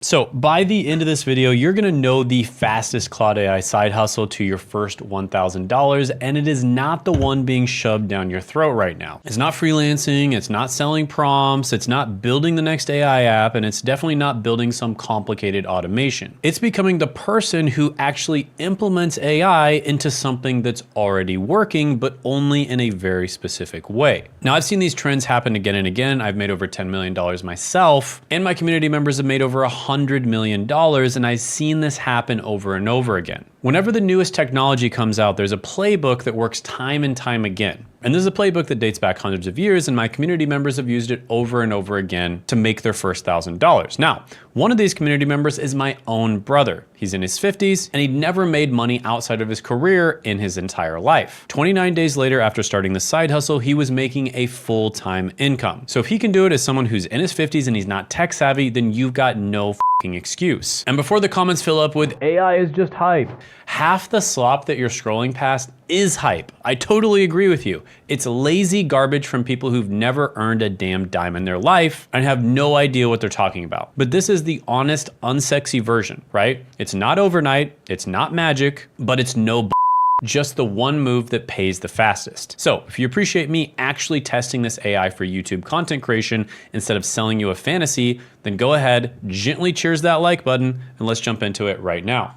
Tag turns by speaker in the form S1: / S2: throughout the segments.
S1: So by the end of this video, you're gonna know the fastest Claude AI side hustle to your first $1,000, and it is not the one being shoved down your throat right now. It's not freelancing, it's not selling prompts, it's not building the next AI app, and it's definitely not building some complicated automation. It's becoming the person who actually implements AI into something that's already working, but only in a very specific way. Now, I've seen these trends happen again and again. I've made over $10 million myself, and my community members have made over $100 million, and I've seen this happen over and over again. Whenever the newest technology comes out, there's a playbook that works time and time again. And this is a playbook that dates back hundreds of years, and my community members have used it over and over again to make their first $1,000. Now, one of these community members is my own brother. He's in his 50s, and he'd never made money outside of his career in his entire life. 29 days later, after starting the side hustle, he was making a full-time income. So if he can do it as someone who's in his 50s and he's not tech savvy, then you've got no excuse. And before the comments fill up with AI is just hype, half the slop that you're scrolling past is hype. I totally agree with you. It's lazy garbage from people who've never earned a damn dime in their life and have no idea what they're talking about. But this is the honest, unsexy version, right? It's not overnight, it's not magic, but it's no just the one move that pays the fastest. So if you appreciate me actually testing this AI for YouTube content creation instead of selling you a fantasy, then go ahead, gently cheers that like button, and let's jump into it right now.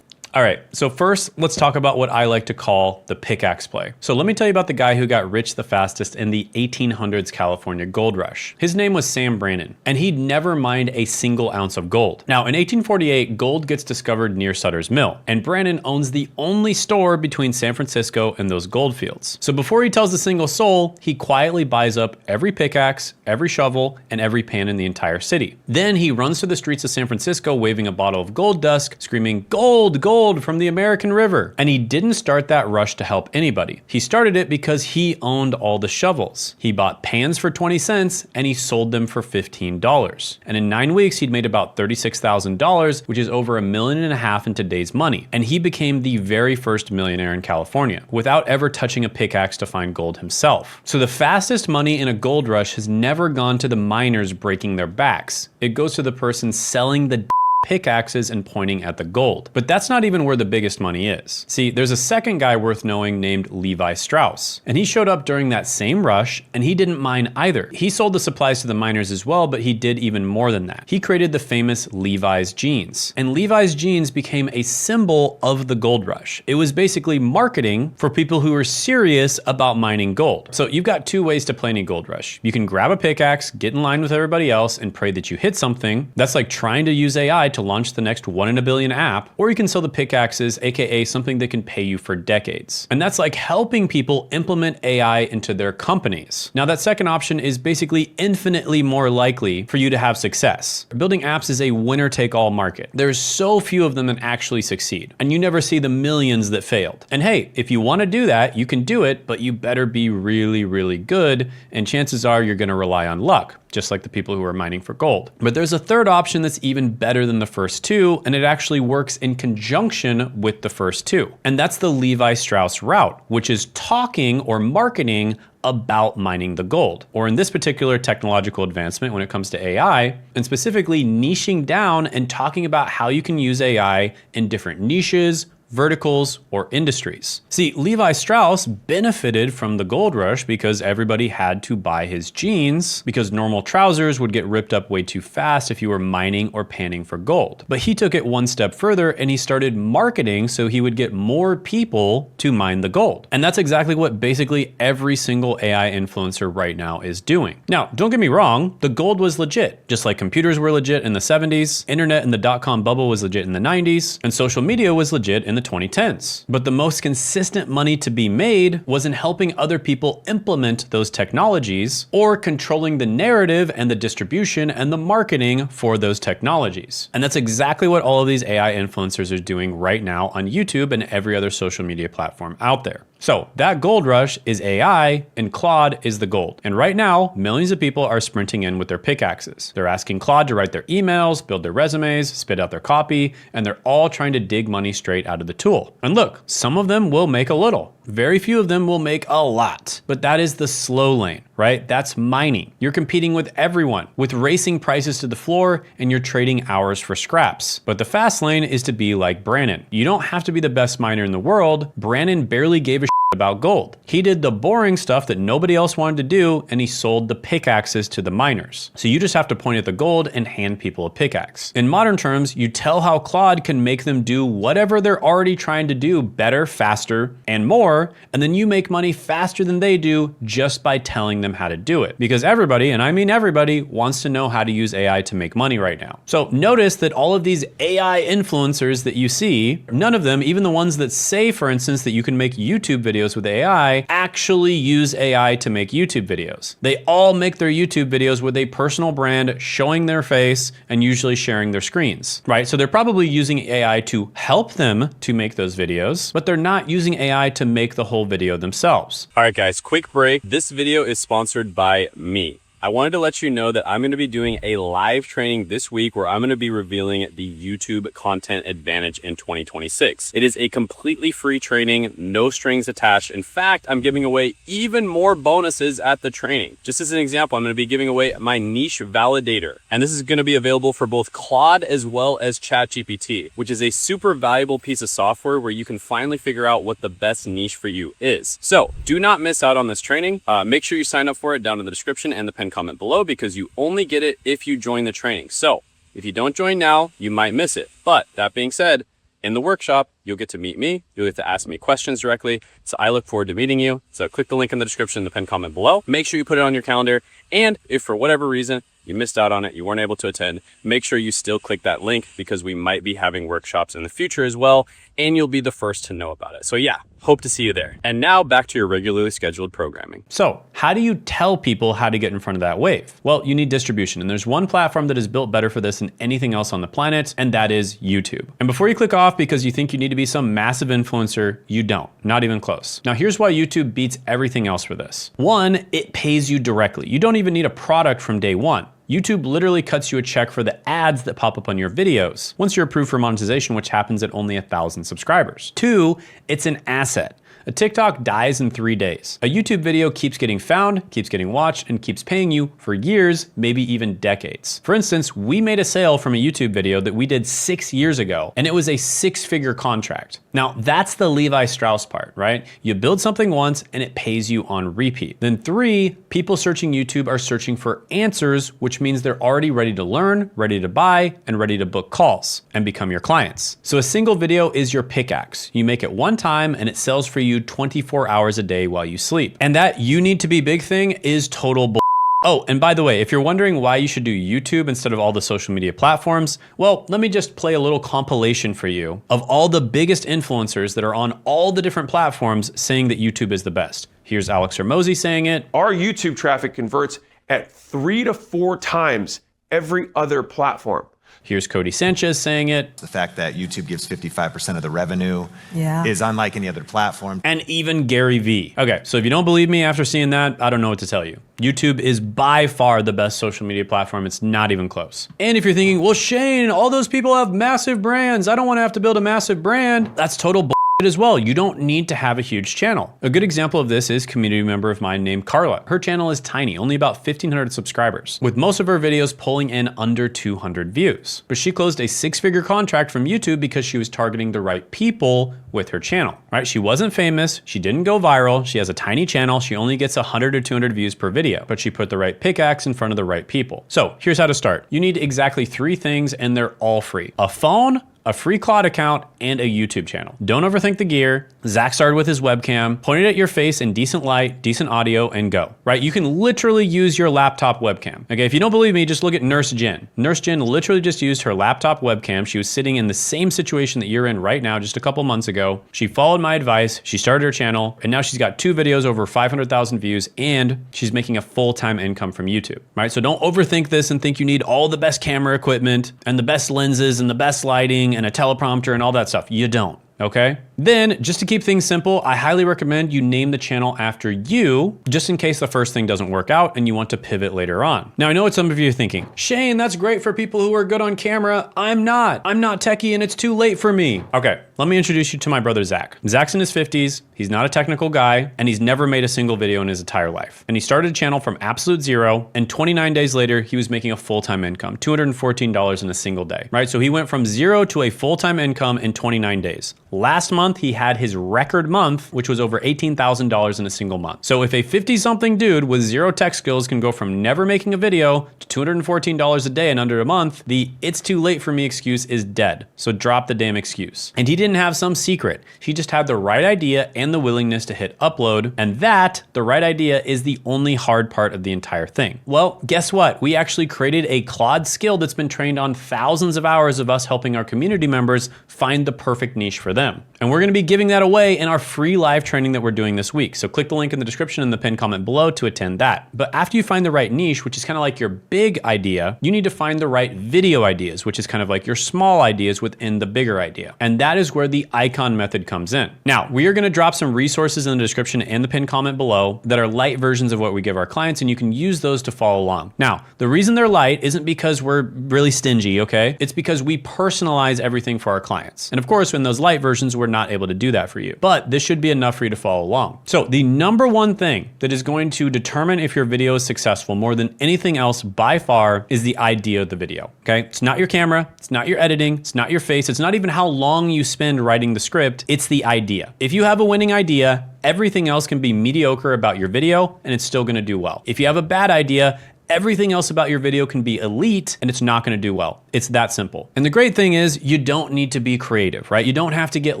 S1: All right, so first, let's talk about what I like to call the pickaxe play. So let me tell you about the guy who got rich the fastest in the 1800s California gold rush. His name was Sam Brannan, and he'd never mined a single ounce of gold. Now, in 1848, gold gets discovered near Sutter's Mill, and Brannan owns the only store between San Francisco and those gold fields. So before he tells a single soul, he quietly buys up every pickaxe, every shovel, and every pan in the entire city. Then he runs through the streets of San Francisco waving a bottle of gold dust, screaming, "Gold, gold!" from the American River. And he didn't start that rush to help anybody. He started it because he owned all the shovels. He bought pans for 20 cents and he sold them for $15. And in 9 weeks, he'd made about $36,000, which is over $1.5 million in today's money. And he became the very first millionaire in California without ever touching a pickaxe to find gold himself. So the fastest money in a gold rush has never gone to the miners breaking their backs. It goes to the person selling the pickaxes and pointing at the gold. But that's not even where the biggest money is. See, there's a second guy worth knowing named Levi Strauss, and he showed up during that same rush, and he didn't mine either. He sold the supplies to the miners as well, but he did even more than that. He created the famous Levi's jeans, and Levi's jeans became a symbol of the gold rush. It was basically marketing for people who were serious about mining gold. So you've got two ways to play any gold rush. You can grab a pickaxe, get in line with everybody else, and pray that you hit something. That's like trying to use AI to launch the next 1 in a billion app, or you can sell the pickaxes, aka something that can pay you for decades. And that's like helping people implement AI into their companies. Now that second option is basically infinitely more likely for you to have success. Building apps is a winner-take-all market. There's so few of them that actually succeed, and you never see the millions that failed. And hey, if you want to do that, you can do it, but you better be really, really good, and chances are you're gonna rely on luck, just like the people who are mining for gold. But there's a third option that's even better than the first two, and it actually works in conjunction with the first two. And that's the Levi Strauss route, which is talking or marketing about mining the gold, or in this particular technological advancement when it comes to AI, and specifically niching down and talking about how you can use AI in different niches, verticals, or industries. See, Levi Strauss benefited from the gold rush because everybody had to buy his jeans because normal trousers would get ripped up way too fast if you were mining or panning for gold. But he took it one step further and he started marketing so he would get more people to mine the gold. And that's exactly what basically every single AI influencer right now is doing. Now, don't get me wrong, the gold was legit, just like computers were legit in the 70s, internet and the dot-com bubble was legit in the 90s, and social media was legit in the 2010s. But the most consistent money to be made was in helping other people implement those technologies or controlling the narrative and the distribution and the marketing for those technologies. And that's exactly what all of these AI influencers are doing right now on YouTube and every other social media platform out there. So that gold rush is AI and Claude is the gold. And right now, millions of people are sprinting in with their pickaxes. They're asking Claude to write their emails, build their resumes, spit out their copy, and they're all trying to dig money straight out of the tool. And look, some of them will make a little. Very few of them will make a lot, but that is the slow lane, right? That's mining. You're competing with everyone, with racing prices to the floor, and you're trading hours for scraps. But the fast lane is to be like Brandon. You don't have to be the best miner in the world. Brandon barely gave a about gold. He did the boring stuff that nobody else wanted to do, and he sold the pickaxes to the miners. So you just have to point at the gold and hand people a pickaxe. In modern terms, you tell how Claude can make them do whatever they're already trying to do better, faster, and more, and then you make money faster than they do just by telling them how to do it. Because everybody, and I mean everybody, wants to know how to use AI to make money right now. So notice that all of these AI influencers that you see, none of them, even the ones that say, for instance, that you can make YouTube videos with AI, actually use AI to make YouTube videos. They all make their YouTube videos with a personal brand showing their face and usually sharing their screens, right? So they're probably using AI to help them to make those videos, but they're not using AI to make the whole video themselves.
S2: All right, guys, quick break. This video is sponsored by me. I wanted to let you know that I'm going to be doing a live training this week where I'm going to be revealing the YouTube content advantage in 2026. It is a completely free training, no strings attached. In fact, I'm giving away even more bonuses at the training. Just as an example, I'm going to be giving away my niche validator. And this is going to be available for both Claude as well as ChatGPT, which is a super valuable piece of software where you can finally figure out what the best niche for you is. So do not miss out on this training. Make sure you sign up for it down in the description and the pinned comment below, because you only get it if you join the training. So if you don't join now, you might miss it. But that being said, in the workshop, you'll get to meet me. You'll get to ask me questions directly. So I look forward to meeting you. So click the link in the description, the pinned comment below. Make sure you put it on your calendar. And if for whatever reason you missed out on it, you weren't able to attend, make sure you still click that link, because we might be having workshops in the future as well, and you'll be the first to know about it. So yeah, hope to see you there. And now back to your regularly scheduled programming.
S1: So how do you tell people how to get in front of that wave? Well, you need distribution, and there's one platform that is built better for this than anything else on the planet, and that is YouTube. And before you click off because you think you need to be some massive influencer, you don't, not even close. Now here's why YouTube beats everything else for this. One, it pays you directly. You don't even need a product from day one. YouTube literally cuts you a check for the ads that pop up on your videos once you're approved for monetization, which happens at only 1,000 subscribers. Two, it's an asset. A TikTok dies in 3 days. A YouTube video keeps getting found, keeps getting watched, and keeps paying you for years, maybe even decades. For instance, we made a sale from a YouTube video that we did 6 years ago, and it was a 6-figure contract. Now, that's the Levi Strauss part, right? You build something once and it pays you on repeat. Then 3, people searching YouTube are searching for answers, which means they're already ready to learn, ready to buy, and ready to book calls and become your clients. So a single video is your pickaxe. You make it one time and it sells for you 24 hours a day while you sleep. And that you need to be big thing is total bull. Oh, and by the way, if you're wondering why you should do YouTube instead of all the social media platforms, well, let me just play a little compilation for you of all the biggest influencers that are on all the different platforms saying that YouTube is the best. Here's Alex Hormozi saying it.
S3: Our YouTube traffic converts at 3 to 4 times every other platform.
S1: Here's Cody Sanchez saying it.
S4: The fact that YouTube gives 55% of the revenue is unlike any other platform.
S1: And even Gary Vee. Okay, so if you don't believe me after seeing that, I don't know what to tell you. YouTube is by far the best social media platform. It's not even close. And if you're thinking, well, Shane, all those people have massive brands. I don't want to have to build a massive brand. That's total bull as well. You don't need to have a huge channel. A good example of this is a community member of mine named Carla. Her channel is tiny, only about 1,500 subscribers, with most of her videos pulling in under 200 views. But she closed a 6-figure contract from YouTube because she was targeting the right people with her channel, right? She wasn't famous. She didn't go viral. She has a tiny channel. She only gets 100 or 200 views per video, but she put the right pickaxe in front of the right people. So here's how to start. You need exactly 3 things, and they're all free: a phone, a free Claude account, and a YouTube channel. Don't overthink the gear. Zach started with his webcam, pointed at your face in decent light, decent audio, and go, right? You can literally use your laptop webcam. Okay, if you don't believe me, just look at Nurse Jen. Nurse Jen literally just used her laptop webcam. She was sitting in the same situation that you're in right now, just a couple months ago. She followed my advice, she started her channel, and now she's got 2 videos over 500,000 views, and she's making a full-time income from YouTube, right? So don't overthink this and think you need all the best camera equipment and the best lenses and the best lighting and a teleprompter and all that stuff. You don't. okay? Then, just to keep things simple, I highly recommend you name the channel after you, just in case the first thing doesn't work out and you want to pivot later on. Now, I know what some of you are thinking. Shane, that's great for people who are good on camera. I'm not techie and it's too late for me. Okay, let me introduce you to my brother, Zach. Zach's in his 50s. He's not a technical guy and he's never made a single video in his entire life. And he started a channel from absolute zero, and 29 days later, he was making a full-time income, $214 in a single day, right? So he went from zero to a full-time income in 29 days. Last month, he had his record month, which was over $18,000 in a single month. So if a 50-something dude with zero tech skills can go from never making a video to $214 a day in under a month, the "it's too late for me" excuse is dead. So drop the damn excuse. And he didn't have some secret. He just had the right idea and the willingness to hit upload. And that, the right idea, is the only hard part of the entire thing. Well, guess what? We actually created a Claude skill that's been trained on thousands of hours of us helping our community members find the perfect niche for them. And we're gonna be giving that away in our free live training that we're doing this week. So click the link in the description and the pinned comment below to attend that. But after you find the right niche, which is kind of like your big idea, you need to find the right video ideas, which is kind of like your small ideas within the bigger idea. And that is where the icon method comes in. Now, we are gonna drop some resources in the description and the pinned comment below that are light versions of what we give our clients, and you can use those to follow along. Now, the reason they're light isn't because we're really stingy, okay? It's because we personalize everything for our clients. And of course, in those light versions, we're not able to do that for you. But this should be enough for you to follow along. So the number one thing that is going to determine if your video is successful more than anything else by far is the idea of the video, okay? It's not your camera, it's not your editing, it's not your face, it's not even how long you spend writing the script, it's the idea. If you have a winning idea, everything else can be mediocre about your video and it's still gonna do well. If you have a bad idea, everything else about your video can be elite and it's not gonna do well. It's that simple. And the great thing is you don't need to be creative, right? You don't have to get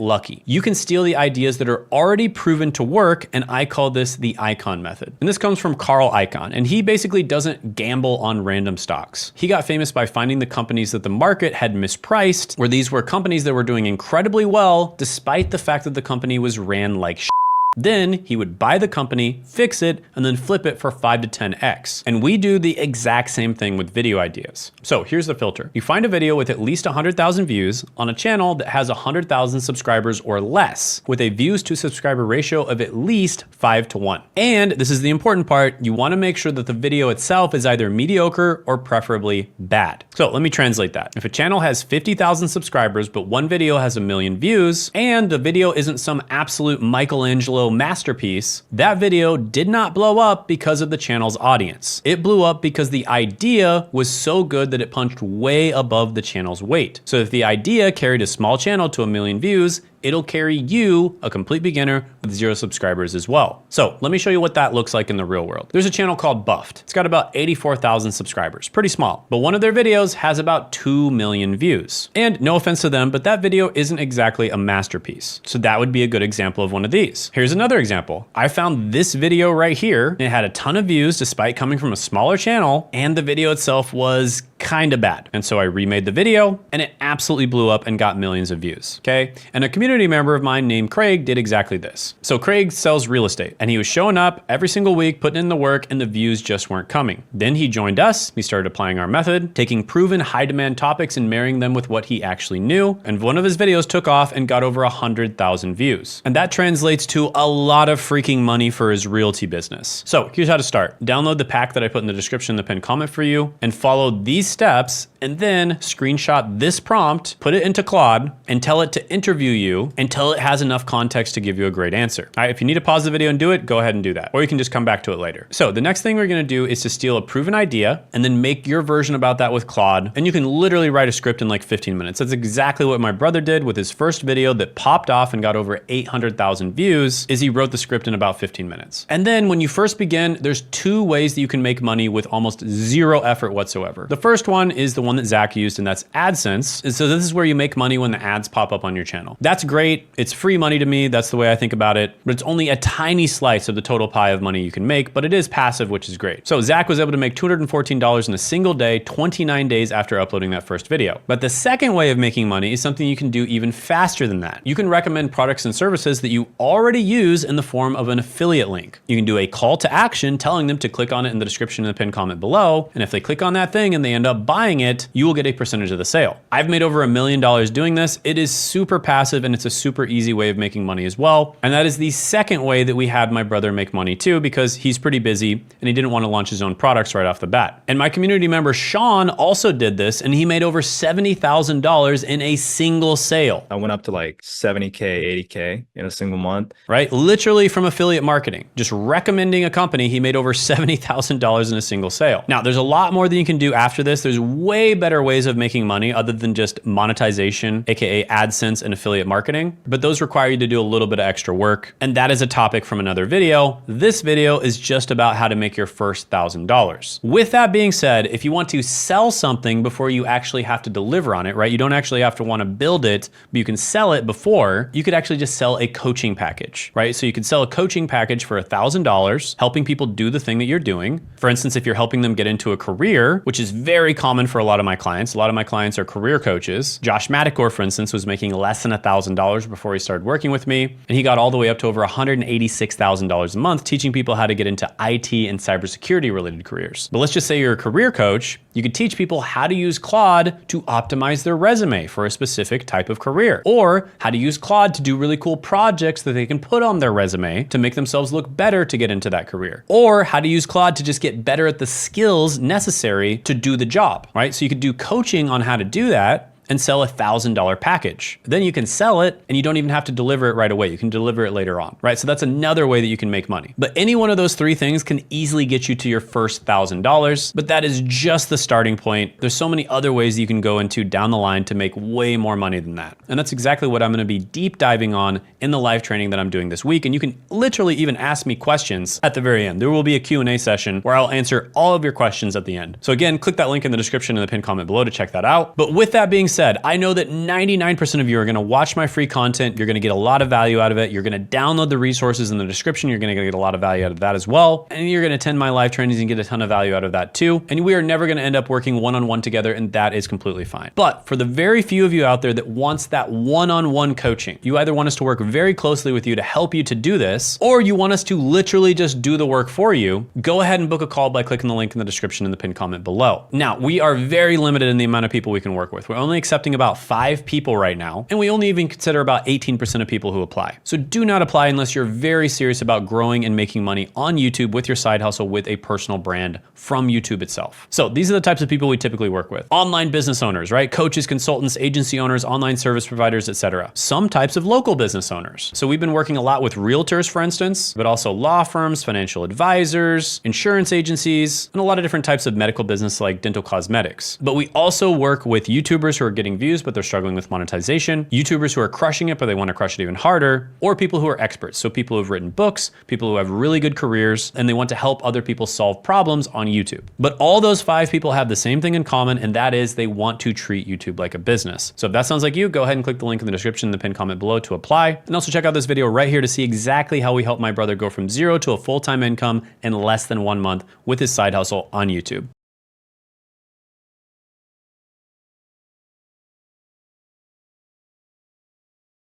S1: lucky. You can steal the ideas that are already proven to work, and I call this the icon method. And this comes from Carl Icahn, and he basically doesn't gamble on random stocks. He got famous by finding the companies that the market had mispriced, where these were companies that were doing incredibly well despite the fact that the company was ran like shit. Then he would buy the company, fix it, and then flip it for 5 to 10x. And we do the exact same thing with video ideas. So here's the filter. You find a video with at least 100,000 views on a channel that has 100,000 subscribers or less, with a views to subscriber ratio of at least 5 to 1. And this is the important part, you wanna make sure that the video itself is either mediocre or preferably bad. So let me translate that. If a channel has 50,000 subscribers, but one video has 1 million views, and the video isn't some absolute Michelangelo masterpiece, that video did not blow up because of the channel's audience. It blew up because the idea was so good that it punched way above the channel's weight. So if the idea carried a small channel to 1 million views, it'll carry you, a complete beginner, with 0 subscribers as well. So let me show you what that looks like in the real world. There's a channel called Buffed. It's got about 84,000 subscribers, pretty small. But one of their videos has about 2 million views. And no offense to them, but that video isn't exactly a masterpiece. So that would be a good example of one of these. Here's another example. I found this video right here, and it had a ton of views despite coming from a smaller channel, and the video itself was kind of bad. And so I remade the video and it absolutely blew up and got millions of views, okay? And a community member of mine named Craig did exactly this. So Craig sells real estate and he was showing up every single week, putting in the work, and the views just weren't coming. Then he joined us, he started applying our method, taking proven high demand topics and marrying them with what he actually knew. And one of his videos took off and got over 100,000 views. And that translates to a lot of freaking money for his realty business. So here's how to start. Download the pack that I put in the description, the pinned comment for you, and follow these steps, and then screenshot this prompt, put it into Claude, and tell it to interview you until it has enough context to give you a great answer. All right, if you need to pause the video and do it, go ahead and do that. Or you can just come back to it later. So the next thing we're gonna do is to steal a proven idea and then make your version about that with Claude. And you can literally write a script in like 15 minutes. That's exactly what my brother did with his first video that popped off and got over 800,000 views, is he wrote the script in about 15 minutes. And then when you first begin, there's 2 ways that you can make money with almost 0 effort whatsoever. The first one is the one that Zach used, and that's AdSense. And so this is where you make money when the ads pop up on your channel. That's great. It's free money to me. That's the way I think about it. But it's only a tiny slice of the total pie of money you can make, but it is passive, which is great. So Zach was able to make $214 in a single day, 29 days after uploading that first video. But the second way of making money is something you can do even faster than that. You can recommend products and services that you already use in the form of an affiliate link. You can do a call to action telling them to click on it in the description in the pinned comment below. And if they click on that thing and they end end up buying it, you will get a percentage of the sale. I've made over $1 million doing this. It is super passive and it's a super easy way of making money as well. And that is the second way that we had my brother make money too, because he's pretty busy and he didn't want to launch his own products right off the bat. And my community member Sean also did this, and he made over $70,000 in a single sale.
S5: I went up to like 70K, 80K in a single month.
S1: Right? Literally from affiliate marketing. Just recommending a company, he made over $70,000 in a single sale. Now, there's a lot more that you can do after this. There's way better ways of making money other than just monetization, aka AdSense and affiliate marketing, but those require you to do a little bit of extra work. And that is a topic from another video. This video is just about how to make your first $1,000. With that being said, if you want to sell something before you actually have to deliver on it, right? You don't actually have to want to build it, but you can sell it before. You could actually just sell a coaching package, right? So you could sell a coaching package for $1,000, helping people do the thing that you're doing. For instance, if you're helping them get into a career, which is very common for a lot of my clients. A lot of my clients are career coaches. Josh Madicor, for instance, was making less than $1,000 before he started working with me. And he got all the way up to over $186,000 a month teaching people how to get into IT and cybersecurity related careers. But let's just say you're a career coach. You could teach people how to use Claude to optimize their resume for a specific type of career, or how to use Claude to do really cool projects that they can put on their resume to make themselves look better to get into that career, or how to use Claude to just get better at the skills necessary to do the job, right? So you could do coaching on how to do that and sell a $1,000 package. Then you can sell it and you don't even have to deliver it right away. You can deliver it later on, right? So that's another way that you can make money. But any one of those three things can easily get you to your first $1,000, but that is just the starting point. There's so many other ways you can go into down the line to make way more money than that. And that's exactly what I'm gonna be deep diving on in the live training that I'm doing this week. And you can literally even ask me questions at the very end. There will be a Q&A session where I'll answer all of your questions at the end. So again, click that link in the description and the pinned comment below to check that out. But with that being said, I know that 99% of you are gonna watch my free content. You're gonna get a lot of value out of it. You're gonna download the resources in the description. You're gonna get a lot of value out of that as well. And you're gonna attend my live trainings and get a ton of value out of that too. And we are never gonna end up working one-on-one together, and that is completely fine. But for the very few of you out there that wants that one-on-one coaching, you either want us to work very closely with you to help you to do this, or you want us to literally just do the work for you, go ahead and book a call by clicking the link in the description and the pinned comment below. Now, we are very limited in the amount of people we can work with. We're only accepting about 5 people right now, and we only even consider about 18% of people who apply. So do not apply unless you're very serious about growing and making money on YouTube with your side hustle with a personal brand from YouTube itself. So these are the types of people we typically work with. Online business owners, right? Coaches, consultants, agency owners, online service providers, etc. Some types of local business owners. So we've been working a lot with realtors, for instance, but also law firms, financial advisors, insurance agencies, and a lot of different types of medical business like dental cosmetics. But we also work with YouTubers who are getting views, but they're struggling with monetization, YouTubers who are crushing it, but they want to crush it even harder, or people who are experts. So people who have written books, people who have really good careers, and they want to help other people solve problems on YouTube. But all those 5 people have the same thing in common, and that is they want to treat YouTube like a business. So if that sounds like you, go ahead and click the link in the description and the pinned comment below to apply. And also check out this video right here to see exactly how we help my brother go from 0 to a full-time income in less than 1 month with his side hustle on YouTube.